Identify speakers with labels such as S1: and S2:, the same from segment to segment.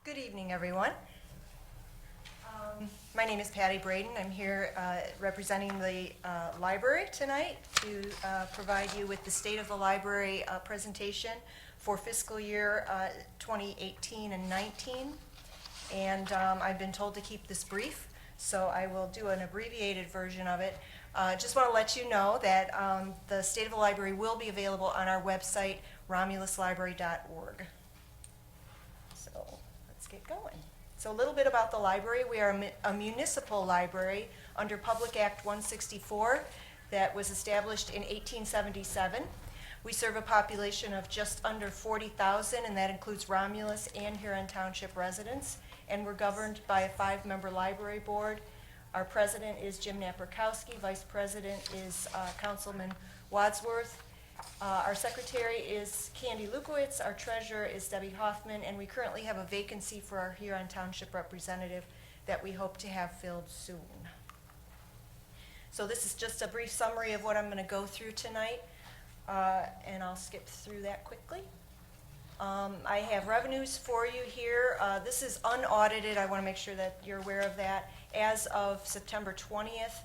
S1: Good evening, everyone. My name is Patty Braden. I'm here representing the library tonight to provide you with the State of the Library presentation for fiscal year 2018 and 19. And I've been told to keep this brief, so I will do an abbreviated version of it. Just want to let you know that the State of the Library will be available on our website, romuluslibrary.org. So let's get going. So a little bit about the library. We are a municipal library under Public Act 164 that was established in 1877. We serve a population of just under 40,000, and that includes Romulus and Huron Township residents. And we're governed by a 5-member library board. Our president is Jim Naprokowski. Vice president is Councilman Wadsworth. Our secretary is Candy Lukowitz. Our treasurer is Debbie Hoffman. And we currently have a vacancy for our Huron Township representative that we hope to have filled soon. So this is just a brief summary of what I'm going to go through tonight. And I'll skip through that quickly. I have revenues for you here. This is unaudited. I want to make sure that you're aware of that. As of September 20th,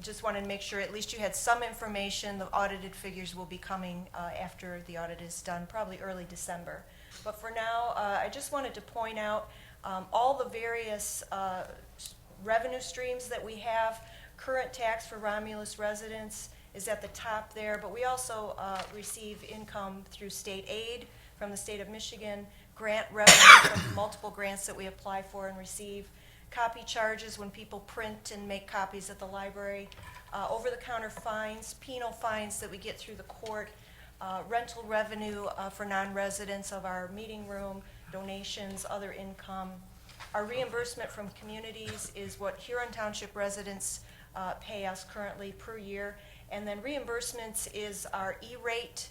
S1: just wanted to make sure at least you had some information. The audited figures will be coming after the audit is done, probably early December. But for now, I just wanted to point out all the various revenue streams that we have. Current tax for Romulus residents is at the top there, but we also receive income through state aid from the state of Michigan, grant revenue from multiple grants that we apply for and receive, copy charges when people print and make copies at the library, over-the-counter fines, penal fines that we get through the court, rental revenue for non-residents of our meeting room, donations, other income. Our reimbursement from communities is what Huron Township residents pay us currently per year. And then reimbursements is our E-rate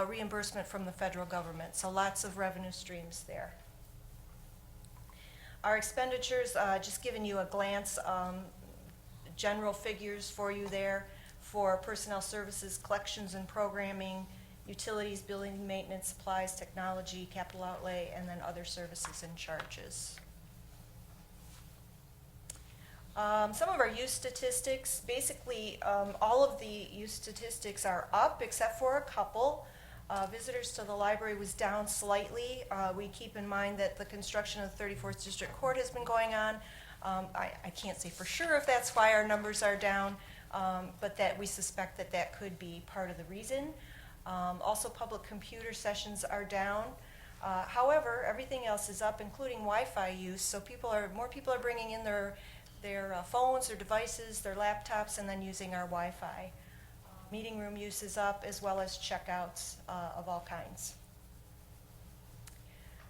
S1: reimbursement from the federal government. So lots of revenue streams there. Our expenditures, just giving you a glance, general figures for you there for personnel services, collections and programming, utilities, building, maintenance, supplies, technology, capital outlay, and then other services and charges. Some of our use statistics, basically all of the use statistics are up except for a couple. Visitors to the library was down slightly. We keep in mind that the construction of the 34th District Court has been going on. I can't say for sure if that's why our numbers are down, but that we suspect that that could be part of the reason. Also, public computer sessions are down. However, everything else is up, including Wi-Fi use. So more people are bringing in their phones, their devices, their laptops, and then using our Wi-Fi. Meeting room use is up, as well as checkouts of all kinds.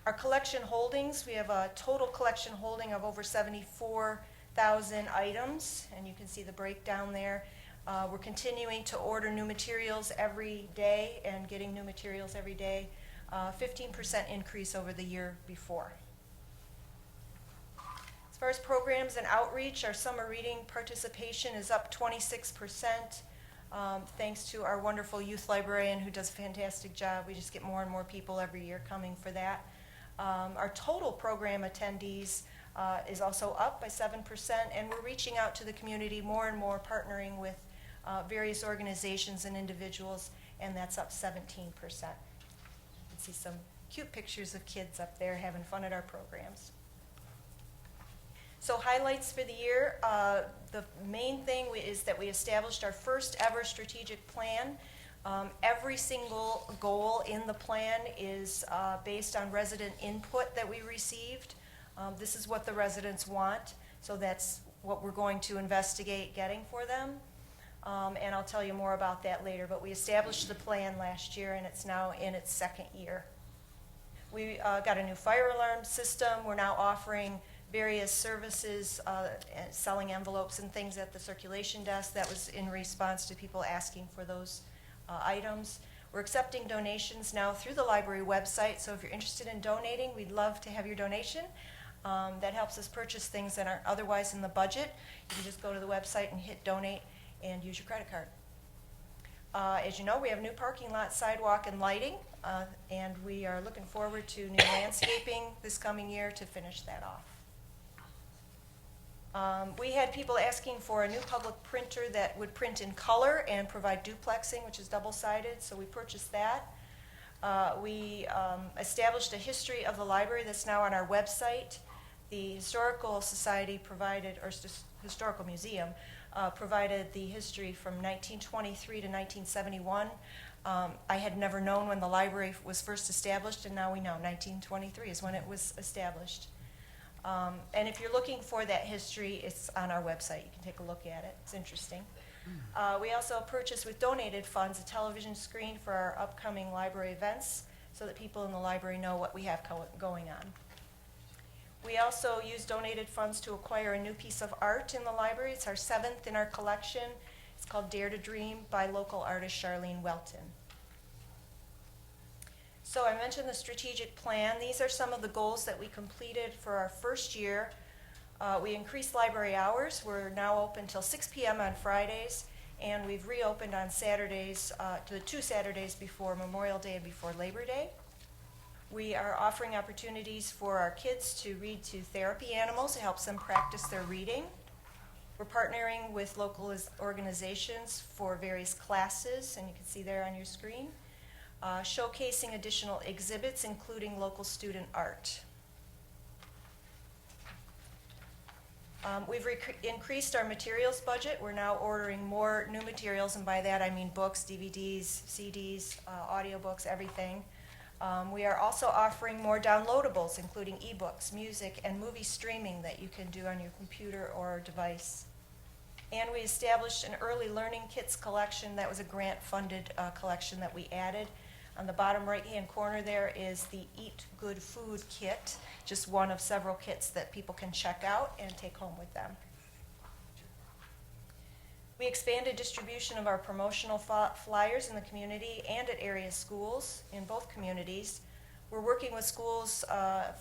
S1: Our collection holdings, we have a total collection holding of over 74,000 items, and you can see the breakdown there. We're continuing to order new materials every day and getting new materials every day. 15% increase over the year before. As far as programs and outreach, our summer reading participation is up 26%, thanks to our wonderful youth librarian who does a fantastic job. We just get more and more people every year coming for that. Our total program attendees is also up by 7%, and we're reaching out to the community more and more, partnering with various organizations and individuals, and that's up 17%. You can see some cute pictures of kids up there having fun at our programs. So highlights for the year, the main thing is that we established our first ever strategic plan. Every single goal in the plan is based on resident input that we received. This is what the residents want, so that's what we're going to investigate getting for them. And I'll tell you more about that later, but we established the plan last year and it's now in its second year. We got a new fire alarm system. We're now offering various services, selling envelopes and things at the circulation desk. That was in response to people asking for those items. We're accepting donations now through the library website, so if you're interested in donating, we'd love to have your donation. That helps us purchase things that aren't otherwise in the budget. You can just go to the website and hit donate and use your credit card. As you know, we have new parking lot, sidewalk, and lighting. and we are looking forward to new landscaping this coming year to finish that off. We had people asking for a new public printer that would print in color and provide duplexing, which is double-sided, so we purchased that. We established a history of the library that's now on our website. The Historical Society provided, or Historical Museum, provided the history from 1923 to 1971. I had never known when the library was first established, and now we know 1923 is when it was established. And if you're looking for that history, it's on our website. You can take a look at it. It's interesting. We also purchased with donated funds a television screen for our upcoming library events so that people in the library know what we have going on. We also used donated funds to acquire a new piece of art in the library. It's our 7th in our collection. It's called Dare to Dream by local artist Charlene Welton. So I mentioned the strategic plan. These are some of the goals that we completed for our first year. We increased library hours. We're now open till 6 p.m. on Fridays, and we've reopened on Saturdays, to the 2 Saturdays before Memorial Day and before Labor Day. We are offering opportunities for our kids to read to therapy animals. It helps them practice their reading. We're partnering with local organizations for various classes, and you can see there on your screen, showcasing additional exhibits, including local student art. We've increased our materials budget. We're now ordering more new materials, and by that I mean books, DVDs, CDs, audiobooks, everything. We are also offering more downloadables, including ebooks, music, and movie streaming that you can do on your computer or device. And we established an early learning kits collection that was a grant-funded collection that we added. On the bottom right-hand corner there is the Eat Good Food kit, just one of several kits that people can check out and take home with them. We expanded distribution of our promotional flyers in the community and at area schools in both communities. We're working with schools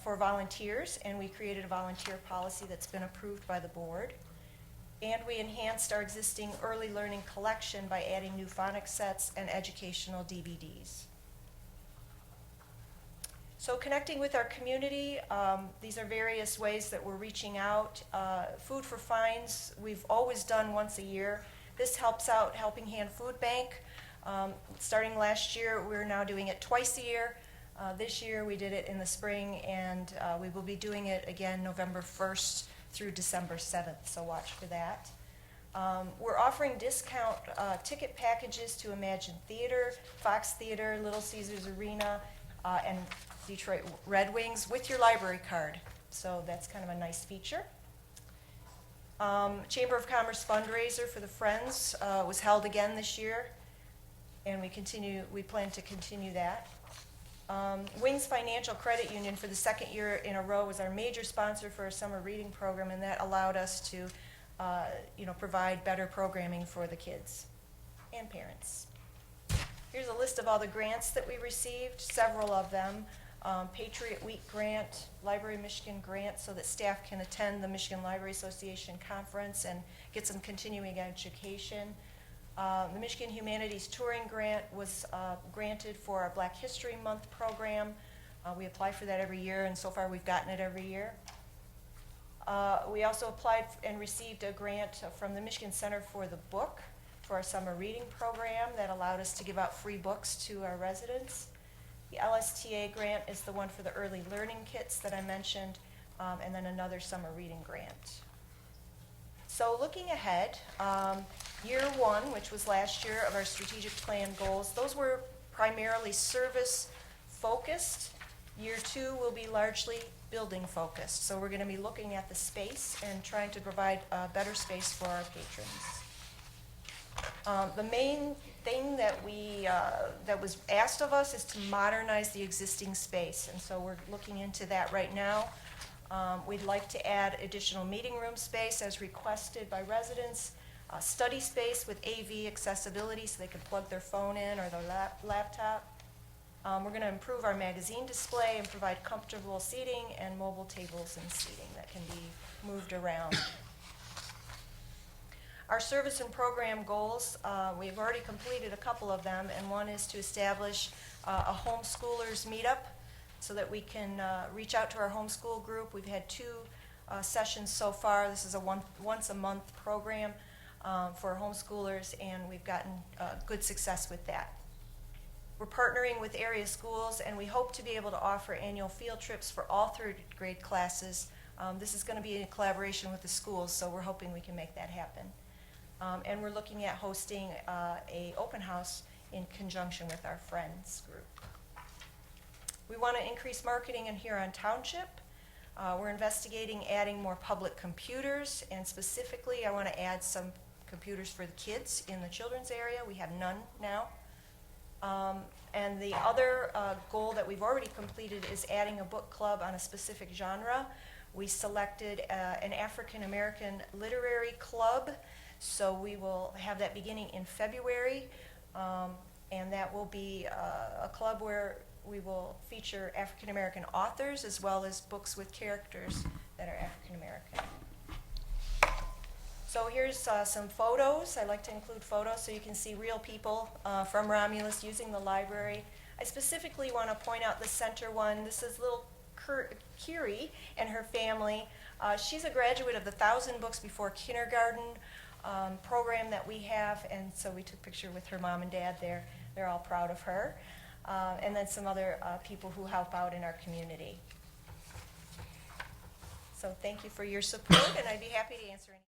S1: for volunteers, and we created a volunteer policy that's been approved by the board. And we enhanced our existing early learning collection by adding new phonics sets and educational DVDs. So connecting with our community, these are various ways that we're reaching out. Food for Fines, we've always done once a year. This helps out Helping Hand Food Bank. Starting last year, we're now doing it twice a year. This year we did it in the spring, and we will be doing it again November 1st through December 7th, so watch for that. We're offering discount ticket packages to Imagine Theater, Fox Theater, Little Caesars Arena, and Detroit Red Wings with your library card. So that's kind of a nice feature. Chamber of Commerce fundraiser for the Friends was held again this year, and we plan to continue that. Wings Financial Credit Union for the 2nd year in a row was our major sponsor for our summer reading program, and that allowed us to provide better programming for the kids and parents. Here's a list of all the grants that we received, several of them. Patriot Week grant, Library Michigan grant, so that staff can attend the Michigan Library Association conference and get some continuing education. The Michigan Humanities Touring Grant was granted for our Black History Month program. We apply for that every year, and so far we've gotten it every year. We also applied and received a grant from the Michigan Center for the Book for our summer reading program that allowed us to give out free books to our residents. The LSTA grant is the one for the early learning kits that I mentioned, and then another summer reading grant. So looking ahead, year 1, which was last year, of our strategic plan goals, those were primarily service focused. Year 2 will be largely building focused. So we're going to be looking at the space and trying to provide a better space for our patrons. The main thing that that was asked of us is to modernize the existing space, and so we're looking into that right now. We'd like to add additional meeting room space as requested by residents, study space with AV accessibility so they can plug their phone in or their laptop. We're going to improve our magazine display and provide comfortable seating and mobile tables and seating that can be moved around. Our service and program goals, we've already completed a couple of them, and one is to establish a homeschoolers meetup so that we can reach out to our homeschool group. We've had 2 sessions so far. This is a once a month program for homeschoolers, and we've gotten good success with that. We're partnering with area schools, and we hope to be able to offer annual field trips for all third grade classes. This is going to be in collaboration with the schools, so we're hoping we can make that happen. And we're looking at hosting a open house in conjunction with our Friends group. We want to increase marketing in Huron Township. We're investigating adding more public computers, and specifically I want to add some computers for the kids in the children's area. We have none now. And the other goal that we've already completed is adding a book club on a specific genre. We selected an African American literary club, so we will have that beginning in February, and that will be a club where we will feature African American authors as well as books with characters that are African American. So here's some photos. I like to include photos so you can see real people from Romulus using the library. I specifically want to point out the center one. This is little Kiri and her family. She's a graduate of the 1,000 Books Before Kindergarten program that we have, and so we took a picture with her mom and dad there. They're all proud of her. And then some other people who help out in our community. So thank you for your support, and I'd be happy to answer any